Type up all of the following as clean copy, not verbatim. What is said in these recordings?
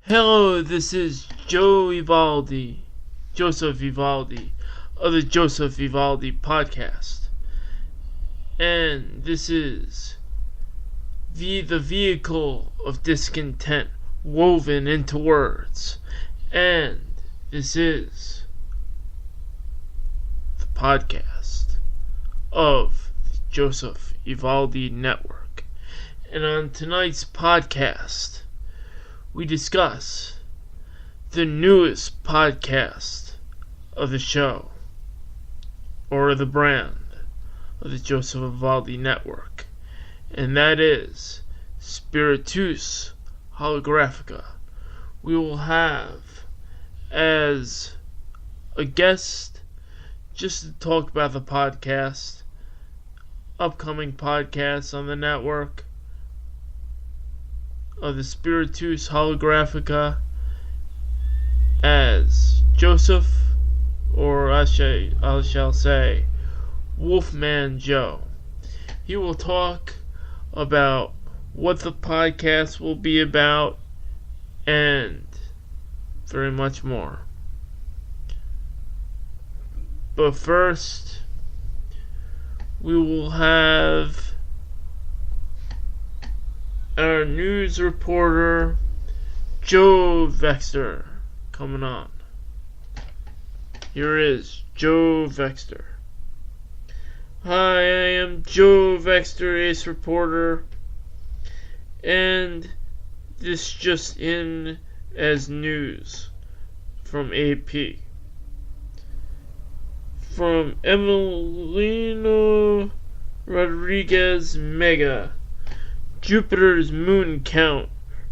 Hello, this is Joseph Evaldi, of the Joseph Evaldi podcast. And this is the vehicle of discontent woven into words. And this is the podcast of the Joseph Evaldi Network. And on tonight's podcast, we discuss the newest podcast of the show, or the brand of the Joseph Evaldi Network, and that is Spiritus Holographica. We will have as a guest, just to talk about the podcast, upcoming podcasts on the network, of the Spiritus Holographica, as Joseph, or I shall say Wolfman Joe. He will talk about what the podcast will be about and very much more. But first, we will have our news reporter, Joe Vexter, coming on. Here is Joe Vexter. Hi, I am Joe Vexter, ace reporter, and this just in as news from AP. From Emiliano Rodriguez Mega, Jupiter's moon count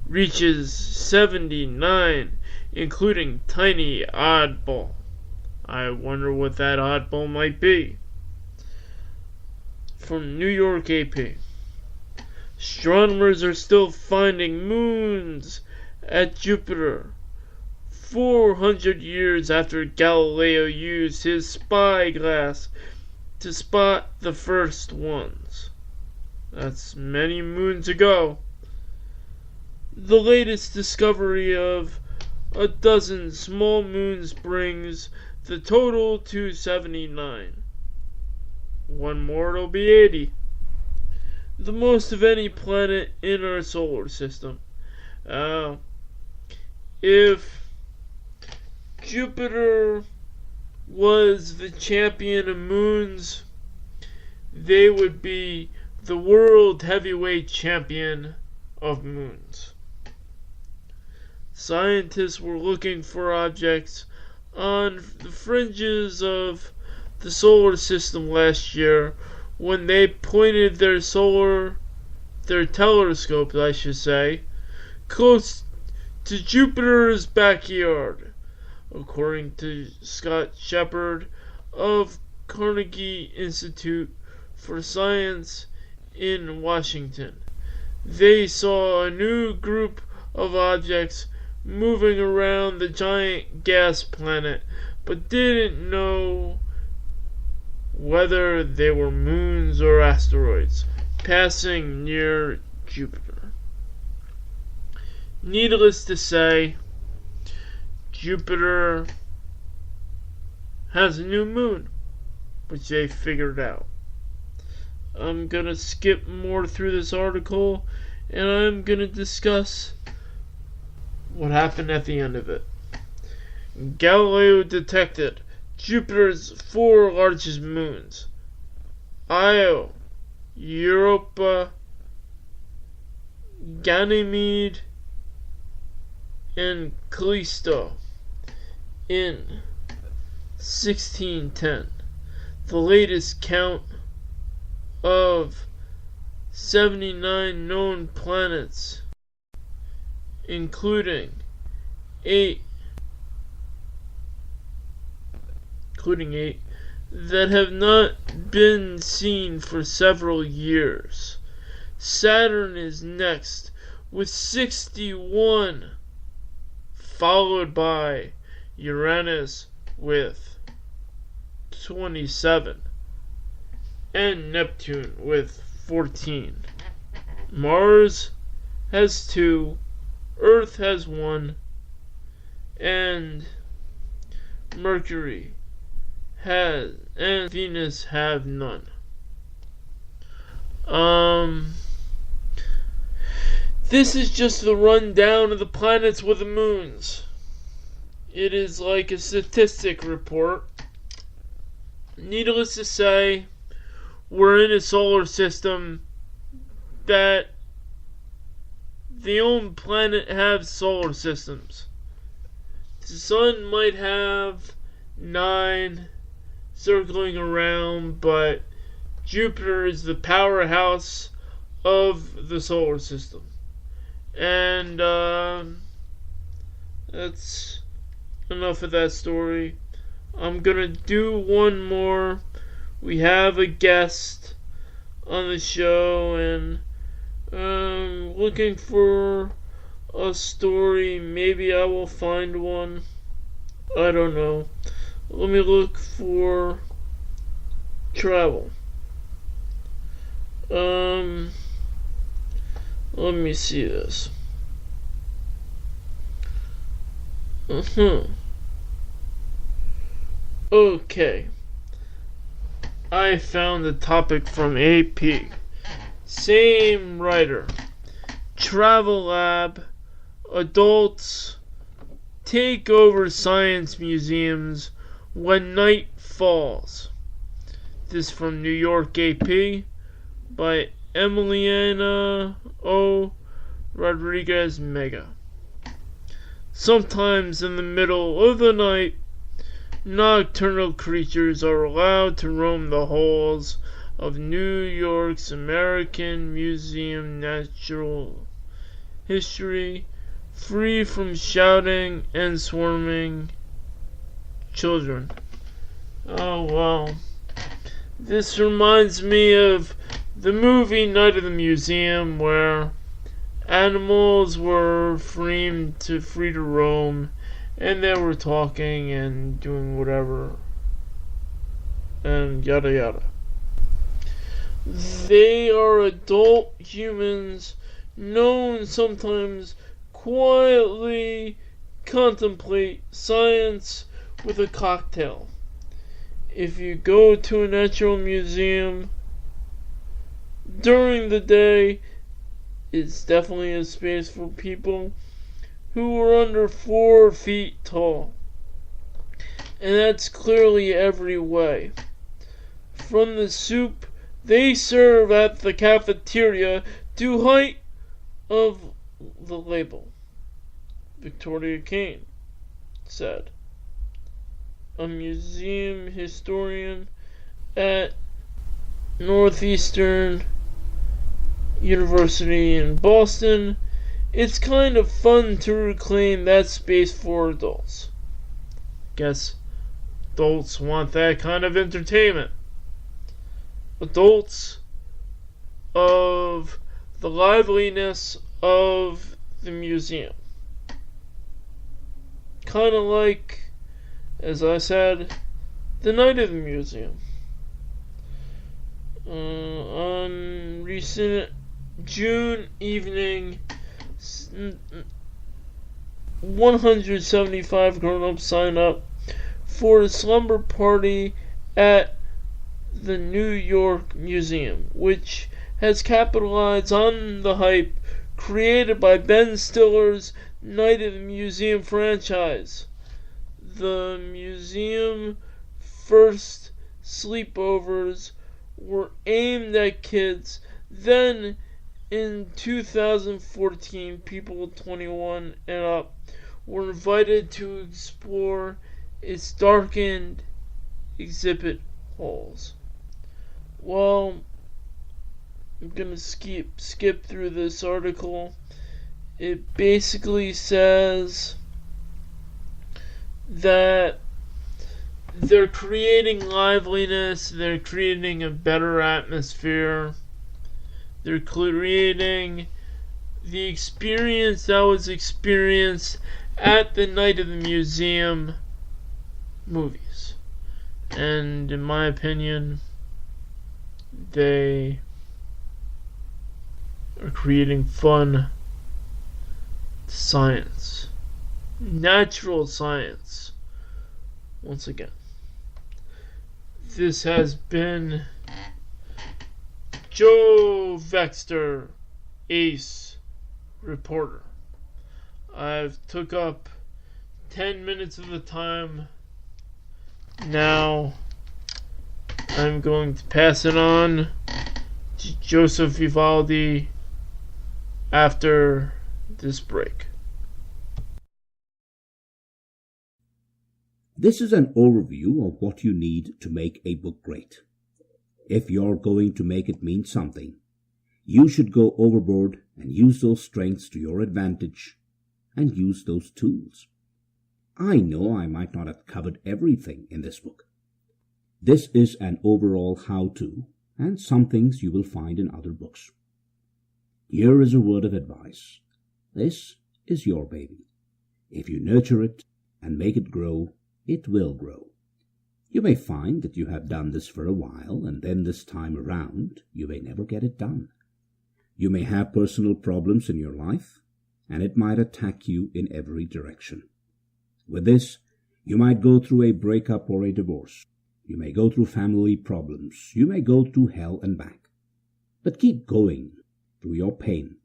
reaches 79, including tiny oddball. I wonder what that oddball might be. From New York AP, astronomers are still finding moons at Jupiter 400 years after Galileo used his spyglass to spot the first ones. That's many moons ago. The latest discovery of a dozen small moons brings the total to 79. One more, it'll be 80. The most of any planet in our solar system. If Jupiter was the champion of moons, they would be the world heavyweight champion of moons. Scientists were looking for objects on the fringes of the solar system last year when they pointed their telescopes, I should say, close to Jupiter's backyard, according to Scott Shepard of Carnegie Institute for Science in Washington. They saw a new group of objects moving around the giant gas planet, but didn't know whether they were moons or asteroids passing near Jupiter. Needless to say, Jupiter has a new moon, which they figured out. I'm going to skip more through this article, and I'm going to discuss what happened at the end of it. Galileo detected Jupiter's 4 largest moons: Io, Europa, Ganymede, and Callisto in 1610. The latest count of 79 known planets, including 8 that have not been seen for several years. Saturn is next with 61, followed by Uranus with 27, and Neptune with 14. Mars has 2, Earth has 1, and Mercury has, and Venus have none. This is just the rundown of the planets with the moons. It is like a statistic report. Needless to say, we're in a solar system that the only planet have solar systems. The sun might have 9 circling around, but Jupiter is the powerhouse of the solar system. And that's enough of that story. I'm gonna do one more. We have a guest on the show, and looking for a story. Maybe I will find one. I don't know. Let me look for travel. Let me see this. Okay. I found the topic from AP. Same writer. Travel Lab. Adults take over science museums when night falls. This from New York AP by Emiliana O. Rodriguez Mega. Sometimes in the middle of the night, nocturnal creatures are allowed to roam the halls of New York's American Museum Natural History, free from shouting and swarming children. Oh, well. This reminds me of the movie Night of the Museum, where animals were free to roam, and they were talking and doing whatever, and yada yada. They are adult humans, known sometimes quietly contemplate science with a cocktail. If you go to a natural museum during the day, it's definitely a space for people who are under 4 feet tall. And that's clearly every way. From the soup they serve at the cafeteria to height of the label. Victoria Kane said. A museum historian at Northeastern University in Boston. It's kind of fun to reclaim that space for adults. Guess adults want that kind of entertainment. Adults of the liveliness of the museum. Kind of like, as I said, the night of the museum. On recent June evening, 175 grown-ups signed up for a slumber party at the New York Museum, which has capitalized on the hype created by Ben Stiller's Night of the Museum franchise. The museum first sleepovers were aimed at kids. Then, in 2014, people 21 and up were invited to explore its darkened exhibit halls. Well, I'm gonna skip through this article. It basically says that they're creating liveliness, they're creating a better atmosphere, they're creating the experience that was experienced at the Night of the Museum movies. And in my opinion, they are creating fun science natural science. Once again, this has been Joe Vexter, Ace Reporter. I've took up 10 minutes of the time. Now I'm going to pass it on to Joseph Evaldi after this break. This is an overview of what you need to make a book great. If you're going to make it mean something, you should go overboard and use those strengths to your advantage and use those tools. I know I might not have covered everything in this book. This is an overall how-to, and some things you will find in other books. Here is a word of advice. This is your baby. If you nurture it and make it grow, it will grow. You may find that you have done this for a while, and then this time around, you may never get it done. You may have personal problems in your life, and it might attack you in every direction. With this, you might go through a breakup or a divorce. You may go through family problems. You may go through hell and back. But keep going through your pain.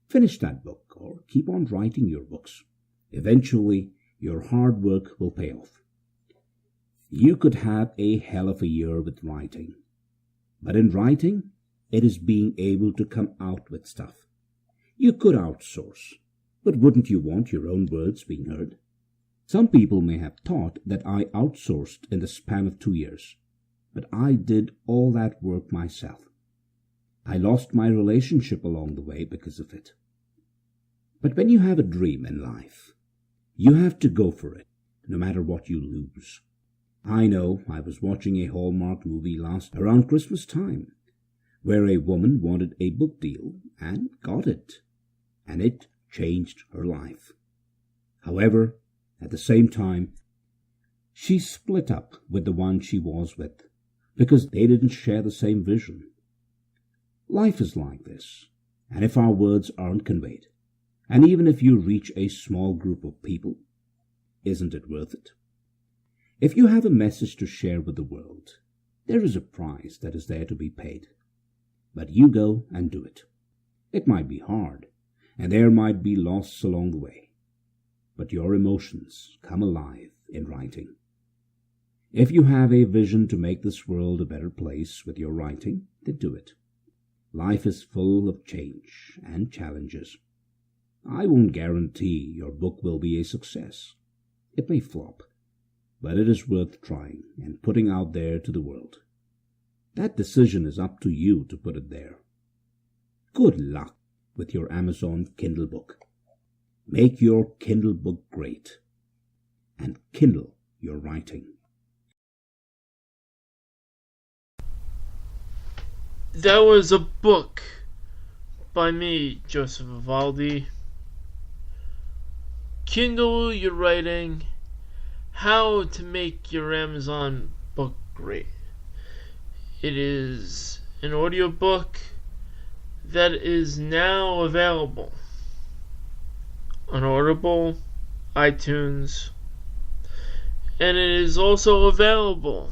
Finish that book or keep on writing your books. Eventually, your hard work will pay off. You could have a hell of a year with writing. But in writing, it is being able to come out with stuff. You could outsource, but wouldn't you want your own words being heard? Some people may have thought that I outsourced in the span of 2 years, but I did all that work myself. I lost my relationship along the way because of it. But when you have a dream in life, you have to go for it, no matter what you lose. I know I was watching a Hallmark movie around Christmas time, where a woman wanted a book deal and got it, and it changed her life. However, at the same time, she split up with the one she was with because they didn't share the same vision. Life is like this, and if our words aren't conveyed, and even if you reach a small group of people, isn't it worth it? If you have a message to share with the world, there is a price that is there to be paid. But you go and do it. It might be hard, and there might be loss along the way. But your emotions come alive in writing. If you have a vision to make this world a better place with your writing, then do it. Life is full of change and challenges. I won't guarantee your book will be a success. It may flop, but it is worth trying and putting out there to the world. That decision is up to you to put it there. Good luck with your Amazon Kindle book. Make your Kindle book great, and kindle your writing. That was a book by me, Joseph Evaldi. Kindle your writing, how to make your Amazon book great. It is an audiobook that is now available on Audible, iTunes, and it is also available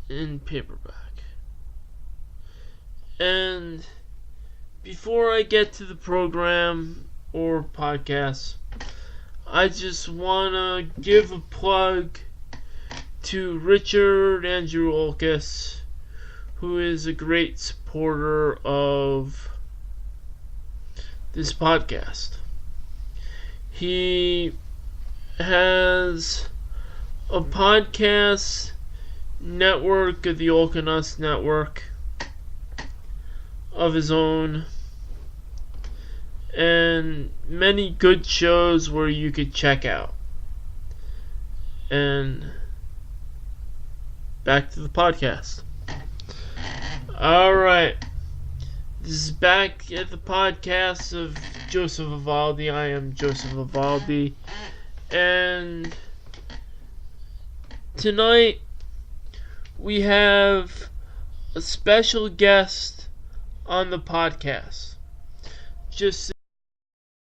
in paperback. And before I get to the program or podcast, I just want to give a plug to Richard Andrew Olkis, who is a great supporter of this podcast. He has a podcast network of the Olkanus Network of his own, and many good shows where you could check out. And back to the podcast. Alright, this is back at the podcast of Joseph Evaldi. I am Joseph Evaldi, and tonight we have a special guest on the podcast. Just